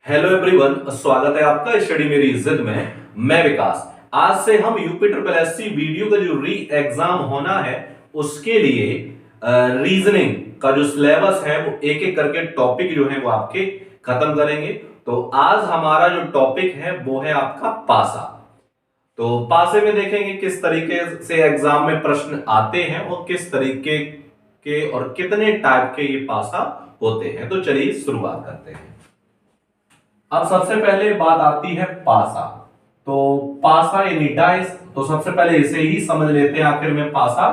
Hello everyone, स्वागत है आपका स्टडी मेरी इज्जत में। मैं विकास। आज से हम यूपी ट्रिपल एससी वीडियो का जो री एग्जाम होना है उसके लिए रीजनिंग का जो सिलेबस है वो एक एक करके टॉपिक जो है वो आपके खत्म करेंगे। तो आज हमारा जो टॉपिक है वो है आपका पासा। तो पासे में देखेंगे किस तरीके से एग्जाम में प्रश्न आते हैं और किस तरीके के और कितने टाइप के ये पासा होते हैं। तो चलिए शुरुआत करते हैं। अब सबसे पहले बात आती है पासा। तो पासा यानी डाइस, तो सबसे पहले इसे ही समझ लेते हैं आखिर में पासा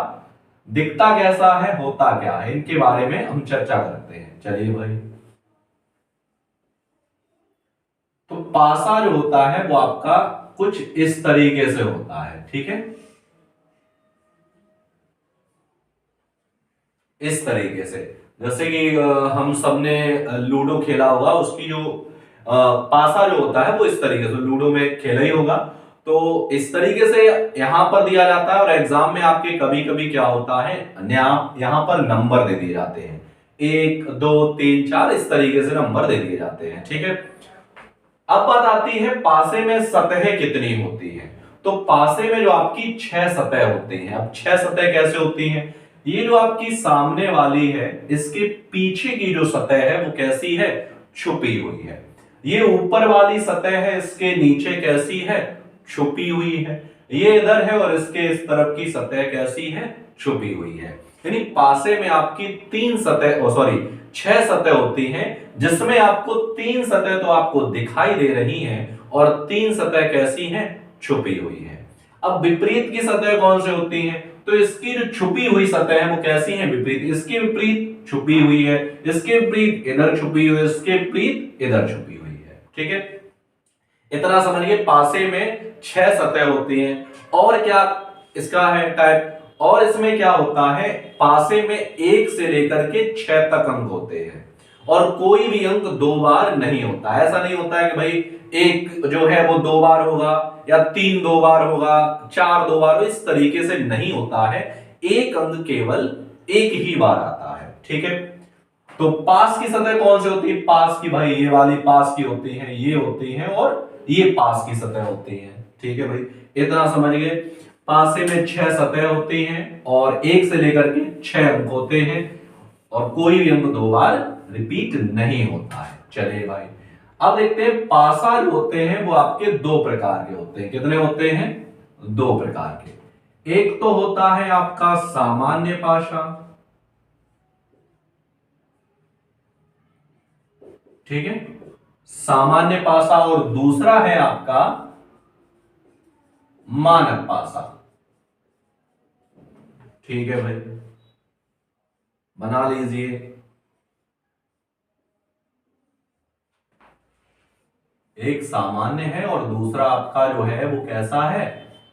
दिखता कैसा है, होता क्या है, इनके बारे में हम चर्चा करते हैं। चलिए भाई, तो पासा जो होता है वो आपका कुछ इस तरीके से होता है, ठीक है। इस तरीके से जैसे कि हम सबने लूडो खेला होगा, उसकी जो पासा जो होता है वो इस तरीके से लूडो में खेला ही होगा। तो इस तरीके से यहां पर दिया जाता है और एग्जाम में आपके कभी कभी क्या होता है, यहां पर नंबर दे दिए जाते हैं, 1 2 3 4 इस तरीके से नंबर दे दिए जाते हैं, ठीक है। अब बात आती है पासे में सतहें कितनी होती हैं। तो पासे में जो आपकी 6 सतह होती हैं। अब 6 सतह कैसे होती हैं, ये जो आपकी सामने वाली है इसके पीछे की जो सतह है वो कैसी है, छुपी हुई है। ये ऊपर वाली सतह है, इसके नीचे कैसी है, छुपी हुई है। ये इधर है और इसके इस तरफ की सतह कैसी है, छुपी हुई है। यानी पासे में आपकी 3 सतह, सॉरी 6 सतह होती हैं, जिसमें आपको 3 सतह तो आपको दिखाई दे रही हैं और 3 सतह कैसी हैं, छुपी हुई है। अब विपरीत की सतह कौन से होती हैं, तो इसकी जो छुपी हुई सतह है वो कैसी है, विपरीत। इसके विपरीत छुपी हुई है, इसके विपरीत इधर छुपी हुई है, इसके विपरीत इधर छुपी हुई है, ठीक है। इतना समझिए, पासे में 6 सतह होती हैं। और क्या इसका है टाइप, और इसमें क्या होता है, पासे में 1 से लेकर के 6 तक अंक होते हैं और कोई भी अंक 2 बार नहीं होता। ऐसा नहीं होता है कि भाई एक जो है वो 2 बार होगा या 3 2 बार होगा, 4 2 बार, इस तरीके से नहीं होता है। एक अंक केवल एक ही बार आता है, ठीक है। तो पास की सतह कौन सी होती है, पास की, भाई ये वाली पास की होती है, ये होती है और ये पास की सतह होती है, ठीक है भाई। इतना समझ गए, पासे में 6 सतह होती हैं और 1 से लेकर के 6 अंक होते हैं और कोई भी अंक 2 बार रिपीट नहीं होता है। चलिए भाई, अब देखते हैं पासा जो होते हैं वो आपके 2 प्रकार के होते हैं। कितने होते हैं, 2 प्रकार के। एक तो होता है आपका सामान्य पासा, ठीक है, सामान्य पासा, और दूसरा है आपका मानक पासा, ठीक है भाई, बना लीजिए। एक सामान्य है और दूसरा आपका जो है वो कैसा है,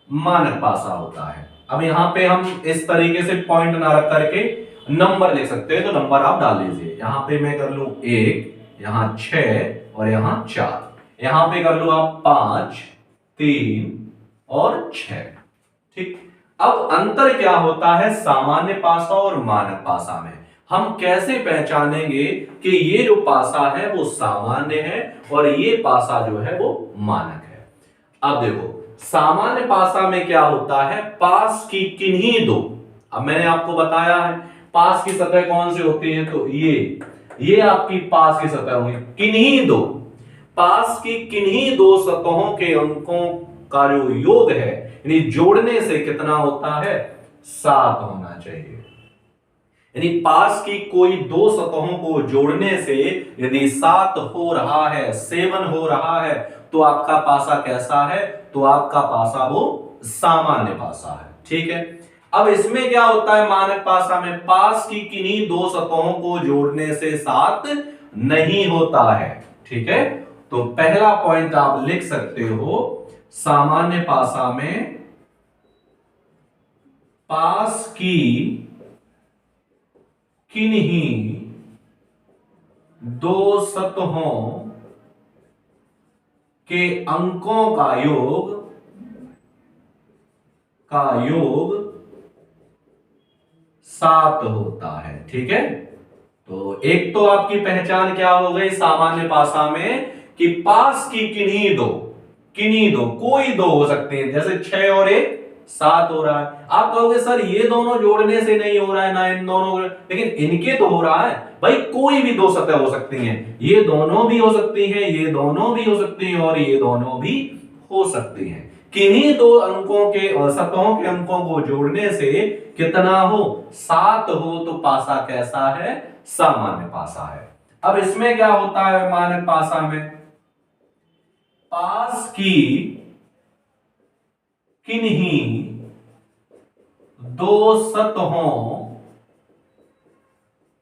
मानक पासा होता है। अब यहां पे हम इस तरीके से पॉइंट ना रख करके नंबर लिख सकते हैं, तो नंबर आप डाल लीजिए। यहां पे मैं कर लूं 1, यहां 6 और यहां 4, यहां पे कर लो आप 5 3 और 6, ठीक। अब अंतर क्या होता है सामान्य पासा और मानक पासा में, हम कैसे पहचानेंगे कि ये जो पासा है वो सामान्य है और ये पासा जो है वो मानक है। अब देखो, सामान्य पासा में क्या होता है, पास की किन्हीं दो, अब मैंने आपको बताया है पास की सतह कौन सी होती है, तो ये आपकी पास की सतह होगी, किन्हीं दो, पास की किन्हीं दो सतहों के अंकों का जो योग है, यानी जोड़ने से कितना होता है, 7 होना चाहिए। यानी पास की कोई 2 सतहों को जोड़ने से यदि 7 हो रहा है, 7 हो रहा है, तो आपका पासा कैसा है, तो आपका पासा वो सामान्य पासा है, ठीक है। अब इसमें क्या होता है, मानक पासा में पास की किन्हीं 2 सतहों को जोड़ने से 7 नहीं होता है, ठीक है। तो पहला पॉइंट आप लिख सकते हो, सामान्य पासा में पास की किन्हीं 2 सतहों के अंकों का योग 7 होता है, ठीक है। तो एक तो आपकी पहचान क्या हो गई सामान्य पासा में, कि पास की किन्हीं दो कोई दो हो सकते हैं, जैसे 6 और 1 7 हो रहा है। आप कहोगे सर ये दोनों जोड़ने से नहीं हो रहा है ना इन दोनों, लेकिन इनके तो हो रहा है भाई। कोई भी दो सतह हो सकती हैं, ये दोनों भी हो सकती हैं, ये दोनों भी हो सकती हैं और ये दोनों भी हो सकती हैं। किन्हीं दो अंकों के सतहों के अंकों को जोड़ने से कितना हो 7 हो तो पासा कैसा है, सामान्य पासा है। अब इसमें क्या होता है मानक पासा में, पास की किन्हीं दो सतहों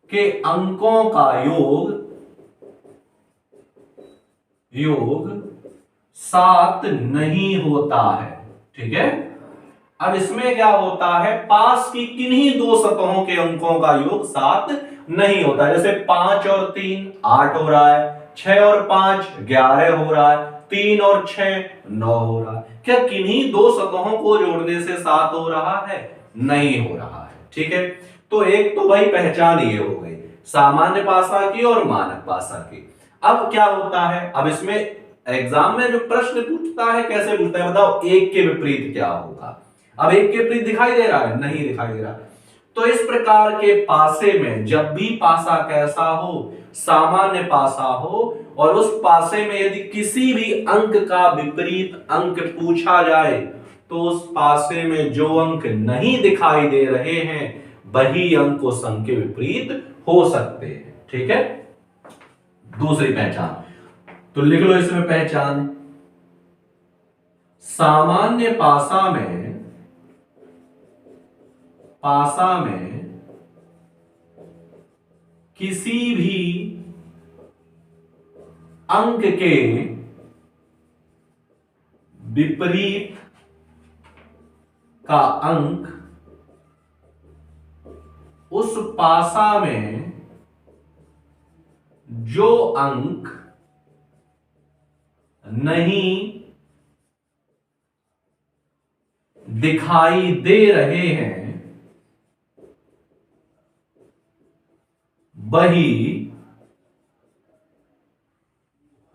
के अंकों का योग 7 नहीं होता है। ठीक है, अब इसमें क्या होता है, पास की किन्हीं दो सतहों के अंकों का योग 7 नहीं होता है। जैसे 5 और 3 8 हो रहा है, 6 और 5 11 हो रहा है, 3 और 6 9 हो रहा है। क्या किन्हीं दो सतहों को जोड़ने से 7 हो रहा है, नहीं हो रहा है। ठीक है, तो एक तो भाई पहचान ये हो गई सामान्य पासा की और मानक पासा की। अब क्या होता है, अब इसमें एग्जाम में जो प्रश्न पूछता है कैसे पूछता है बताओ, एक के विपरीत क्या होगा। अब एक के विपरीत दिखाई दे रहा है, नहीं दिखाई दे रहा। तो इस प्रकार के पासे में जब भी पासा कैसा हो, सामान्य पासा हो, और उस पासे में यदि किसी भी अंक का विपरीत अंक पूछा जाए तो उस पासे में जो अंक नहीं दिखाई दे रहे हैं वही अंक उस अंक के विपरीत हो सकते हैं। ठीक है, दूसरी पहचान तो लिख लो इसमें पहचान, सामान्य पासा में किसी भी अंक के विपरीत का अंक उस पासा में जो अंक नहीं दिखाई दे रहे हैं वही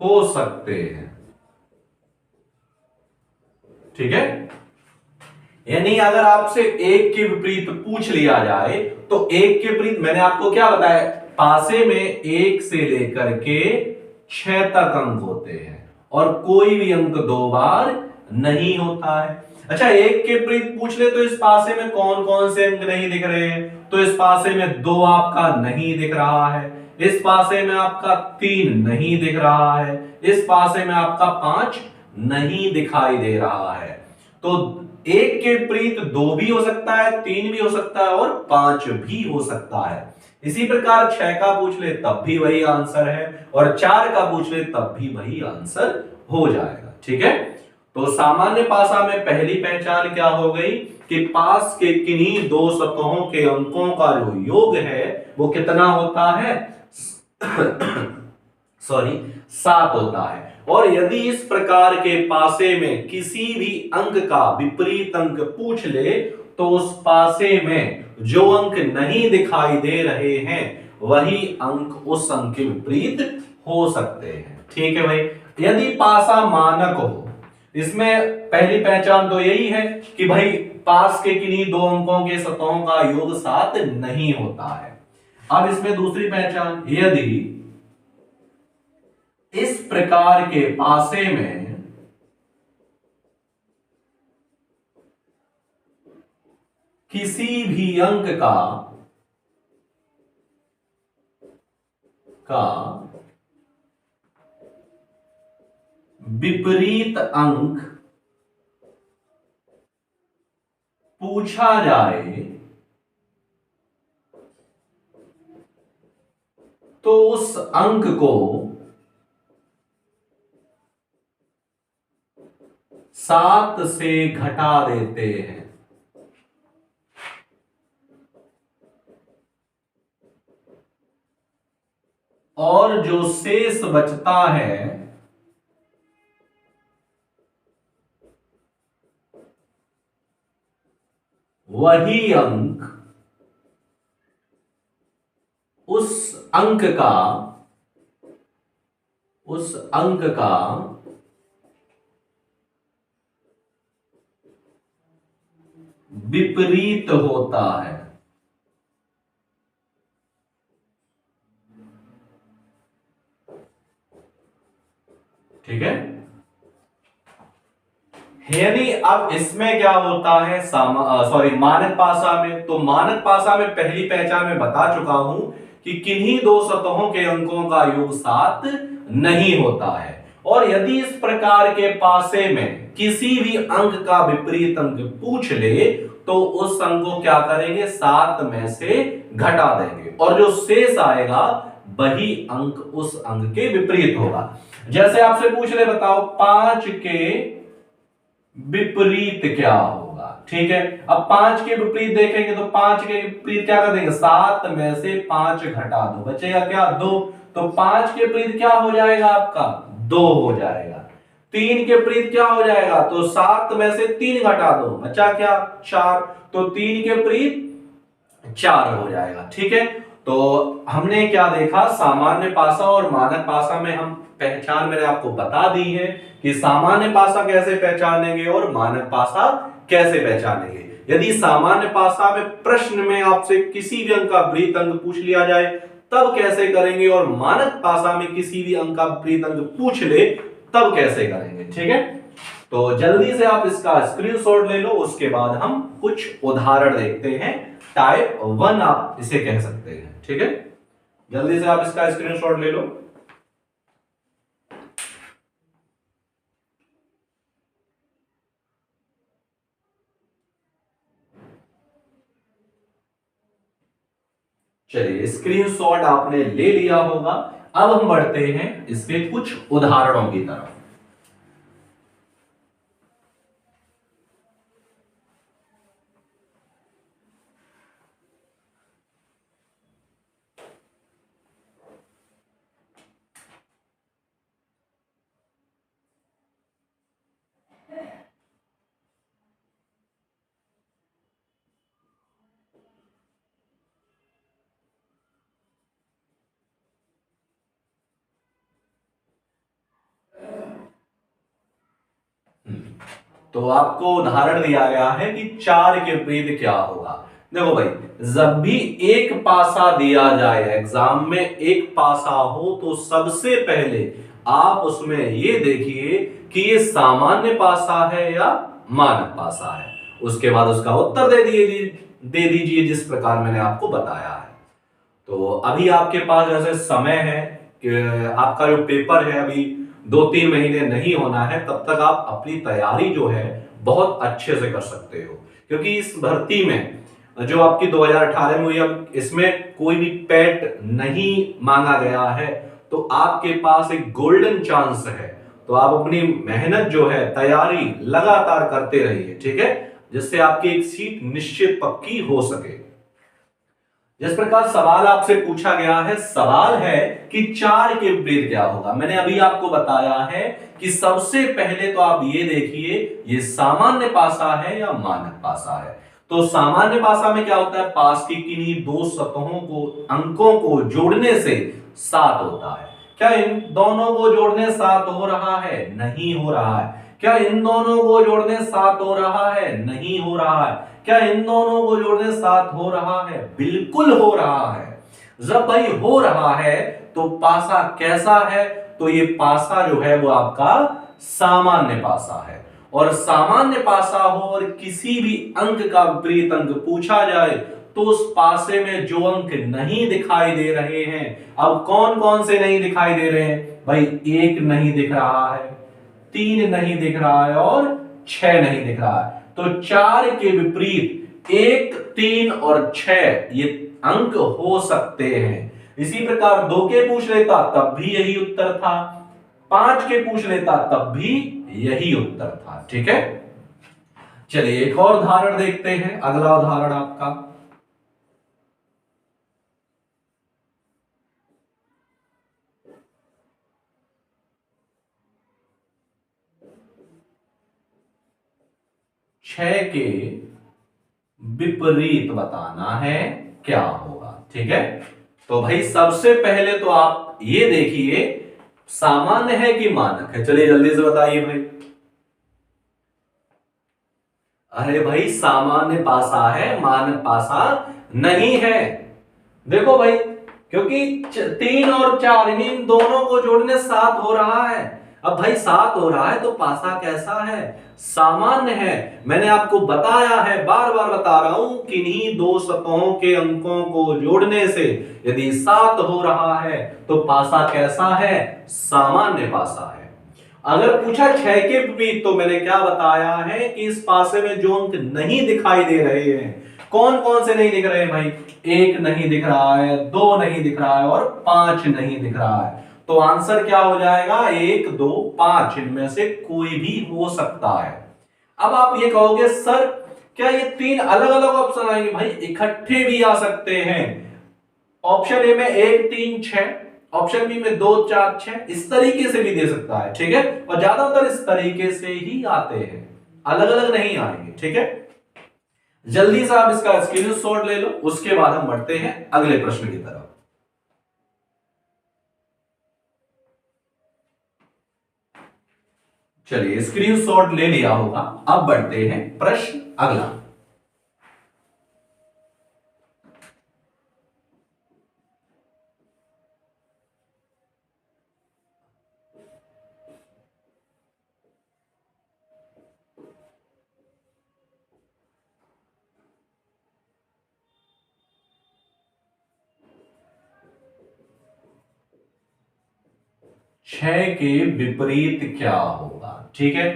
हो सकते हैं। ठीक है, यानी अगर आपसे एक के विपरीत पूछ लिया जाए तो एक के विपरीत, मैंने आपको क्या बताया, पासे में 1 से लेकर के 6 तक अंक होते हैं और कोई भी अंक 2 बार नहीं होता है। अच्छा, एक के विपरीत पूछ ले तो इस पासे में कौन कौन से अंक नहीं दिख रहे हैं, तो इस पासे में 2 आपका नहीं दिख रहा है, इस पासे में आपका 3 नहीं दिख रहा है, इस पासे में आपका 5 नहीं दिखाई दे रहा है। तो एक के विपरीत 2 भी हो सकता है, 3 भी हो सकता है और 5 भी हो सकता है। इसी प्रकार 6 का पूछ ले तब भी वही आंसर है और 4 का पूछ ले तब भी वही आंसर हो जाएगा। ठीक है, तो सामान्य पासा में पहली पहचान क्या हो गई कि पास के किन्हीं दो सतहों के अंकों का जो योग है वो कितना होता है सॉरी 7 होता है। और यदि इस प्रकार के पासे में किसी भी अंक का विपरीत अंक पूछ ले तो उस पासे में जो अंक नहीं दिखाई दे रहे हैं वही अंक उस अंक के विपरीत हो सकते हैं। ठीक है भाई, यदि पासा मानक हो, इसमें पहली पहचान तो यही है कि भाई पास के किन्हीं दो अंकों के सतहों का योग 7 नहीं होता है। अब इसमें दूसरी पहचान, यदि इस प्रकार के पासे में किसी भी अंक का विपरीत अंक पूछा जाए तो उस अंक को 7 से घटा देते हैं और जो शेष बचता है वही अंक उस अंक का उस अंक का विपरीत होता है। ठीक है, यानी अब इसमें क्या होता है, मानक पासा में, तो मानक पासा में पहली पहचान में बता चुका हूं कि किन्हीं दो सतहों के अंकों का योग 7 नहीं होता है। और यदि इस प्रकार के पासे में किसी भी अंक का विपरीत अंक पूछ ले तो उस अंक को क्या करेंगे, 7 में से घटा देंगे और जो शेष आएगा वही अंक उस अंक के विपरीत होगा। जैसे आपसे पूछ ले, बताओ 5 के विपरीत क्या होगा। ठीक है, अब 5 के विपरीत देखेंगे तो 5 के विपरीत क्या कर देंगे, 7 में से 5 घटा दो, बचेगा क्या, 2। तो 5 के विपरीत क्या हो जाएगा आपका, 2 हो जाएगा। 3 के विपरीत क्या हो जाएगा, तो 7 में से 3 घटा दो, बचा क्या, 4। तो 3 के विपरीत 4 हो जाएगा। ठीक है, तो हमने क्या देखा, सामान्य पासा और मानक पासा में हम पहचान मैंने आपको बता दी है कि सामान्य पासा कैसे पहचानेंगे और मानक पासा कैसे पहचानेंगे। यदि सामान्य पासा में प्रश्न में आपसे किसी भी अंक का विपरीत अंक पूछ लिया जाए तब कैसे करेंगे, और मानक पासा में किसी भी अंक का विपरीत अंक पूछ ले तब कैसे करेंगे। ठीक है, तो जल्दी से आप इसका स्क्रीनशॉट ले लो, उसके बाद हम कुछ उदाहरण देखते हैं। टाइप 1 आप इसे कह सकते हैं। ठीक है, जल्दी से आप इसका स्क्रीनशॉट ले लो। चलिए, स्क्रीनशॉट आपने ले लिया होगा। अब हम बढ़ते हैं इसके कुछ उदाहरणों की तरफ। तो आपको उदाहरण दिया गया है कि 4 के विपरीत क्या होगा। देखो भाई, जब भी एक पासा दिया जाए एग्जाम में, एक पासा हो तो सबसे पहले आप उसमें ये देखिए कि ये सामान्य पासा है या मानक पासा है। उसके बाद उसका उत्तर दे दीजिए जिस प्रकार मैंने आपको बताया है। तो अभी आपके पास जैसे समय है कि आपका जो पेपर है अभी 2-3 महीने नहीं होना है, तब तक आप अपनी तैयारी जो है बहुत अच्छे से कर सकते हो। क्योंकि इस भर्ती में जो आपकी 2018 में हुई, अब इसमें कोई भी पैट नहीं मांगा गया है, तो आपके पास एक गोल्डन चांस है। तो आप अपनी मेहनत जो है, तैयारी लगातार करते रहिए। ठीक है, जिससे आपकी एक सीट निश्चित पक्की हो सके। जिस प्रकार सवाल आपसे पूछा गया है, सवाल है कि 4 के विपरीत क्या होगा। मैंने अभी आपको बताया है कि सबसे पहले तो आप ये देखिए ये सामान्य पासा है या मानक पासा है। तो सामान्य पासा में क्या होता है, पास की किन्हीं दो सतहों को, अंकों को जोड़ने से 7 होता है। क्या इन दोनों को जोड़ने 7 हो रहा है, नहीं हो रहा है। क्या इन दोनों को जोड़ने 7 हो रहा है, नहीं हो रहा है। क्या इन दोनों को जोड़ने 7 हो रहा है, बिल्कुल हो रहा है। जब भाई हो रहा है तो पासा कैसा है, तो ये पासा जो है वो आपका सामान्य पासा है। और सामान्य पासा हो और किसी भी अंक का विपरीत अंक पूछा जाए तो उस पासे में जो अंक नहीं दिखाई दे रहे हैं, अब कौन कौन से नहीं दिखाई दे रहे हैं भाई, 1 नहीं दिख रहा है, 3 नहीं दिख रहा है और 6 नहीं दिख रहा है। तो 4 के विपरीत 1, 3 और 6 ये अंक हो सकते हैं। इसी प्रकार 2 के पूछ लेता तब भी यही उत्तर था, 5 के पूछ लेता तब भी यही उत्तर था। ठीक है, चलिए एक और उदाहरण देखते हैं। अगला उदाहरण आपका, छह के विपरीत बताना है क्या होगा। ठीक है, तो भाई सबसे पहले तो आप ये देखिए सामान्य है कि मानक है? चलिए जल्दी से बताइए भाई। अरे भाई सामान्य पासा है, मानक पासा नहीं है। देखो भाई, क्योंकि 3 और 4 इन दोनों को जोड़ने 7 हो रहा है। अब भाई 7 हो रहा है तो पासा कैसा है? सामान्य है। मैंने आपको बताया है, बार बार बता रहा हूं, किन्हीं दो सतहों के अंकों को जोड़ने से यदि 7 हो रहा है तो पासा कैसा है? सामान्य पासा है। अगर पूछा 6 के विपरीत, तो मैंने क्या बताया है कि इस पासे में जो अंक नहीं दिखाई दे रहे हैं, कौन कौन से नहीं दिख रहे हैं भाई? 1 नहीं दिख रहा है, 2 नहीं दिख रहा है और 5 नहीं दिख रहा है। तो आंसर क्या हो जाएगा? 1, 2, 5 इनमें से कोई भी हो सकता है। अब आप ये कहोगे सर क्या ये 3 अलग अलग ऑप्शन आएंगे? भाई इकट्ठे भी आ सकते हैं। ऑप्शन ए में 1, 3, 6, ऑप्शन बी में 2, 4, 6, इस तरीके से भी दे सकता है, ठीक है। और ज्यादातर इस तरीके से ही आते हैं, अलग अलग नहीं आएंगे, ठीक है। जल्दी से आप इसका स्क्रीनशॉट ले लो, उसके बाद हम बढ़ते हैं अगले प्रश्न की तरफ। चलिए स्क्रीनशॉट ले लिया होगा, अब बढ़ते हैं प्रश्न अगला। छह के विपरीत क्या होगा? ठीक है,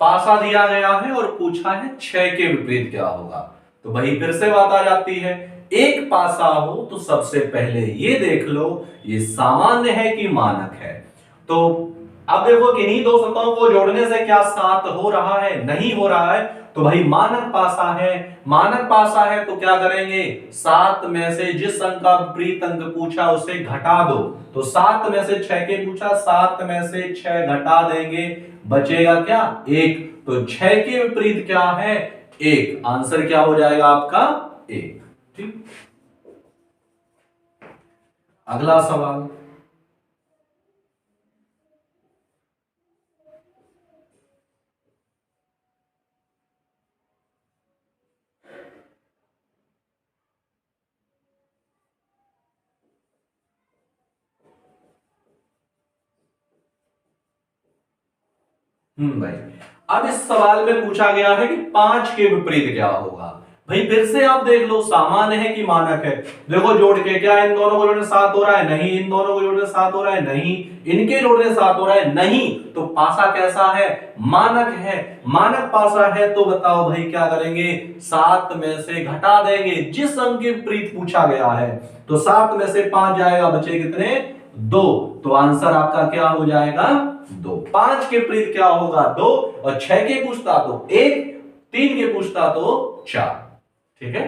पासा दिया गया है और पूछा है 6 के विपरीत क्या होगा। तो भाई फिर से बात आ जाती है, एक पासा हो तो सबसे पहले ये देख लो ये सामान्य है कि मानक है। तो अब देखो कि इन्हीं दो सतहों को जोड़ने से क्या 7 हो रहा है? नहीं हो रहा है। तो भाई मानक पासा है, मानक पासा है तो क्या करेंगे? 7 में से जिस अंक का विपरीत अंक पूछा उसे घटा दो। तो 7 में से 6 के पूछा, 7 में से 6 घटा देंगे, बचेगा क्या? 1। तो 6 के विपरीत क्या है? 1। आंसर क्या हो जाएगा आपका? 1। ठीक, अगला सवाल। भाई अब इस सवाल में पूछा गया है कि 5 के विपरीत क्या होगा। भाई फिर से आप देख लो, सामान्य है कि मानक है? देखो जोड़ के, क्या इन दोनों को जोड़ने 7 हो रहा है? नहीं। इन दोनों को जोड़ने 7 हो रहा है? नहीं। इनके जोड़ने 7 हो रहा है? नहीं। तो पासा कैसा है? मानक है। मानक पासा है तो बताओ भाई क्या करेंगे? 7 में से घटा देंगे जिस अंक के विपरीत पूछा गया है। तो 7 में से 5 जाएगा, बचे कितने? 2। तो आंसर आपका क्या हो जाएगा? 2। 5 के विपरीत क्या होगा? 2। और 6 के पूछता तो 1, 3 के पूछता तो 4। ठीक है,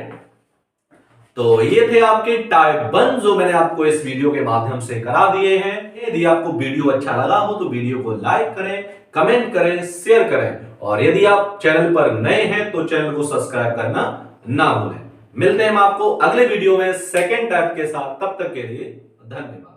तो ये थे आपके टाइप 1 जो मैंने आपको इस वीडियो के माध्यम से करा दिए हैं। यदि आपको वीडियो अच्छा लगा हो तो वीडियो को लाइक करें, कमेंट करें, शेयर करें, और यदि आप चैनल पर नए हैं तो चैनल को सब्सक्राइब करना ना भूलें। मिलते हैं हम आपको अगले वीडियो में सेकंड टाइप के साथ, तब तक के लिए धन्यवाद।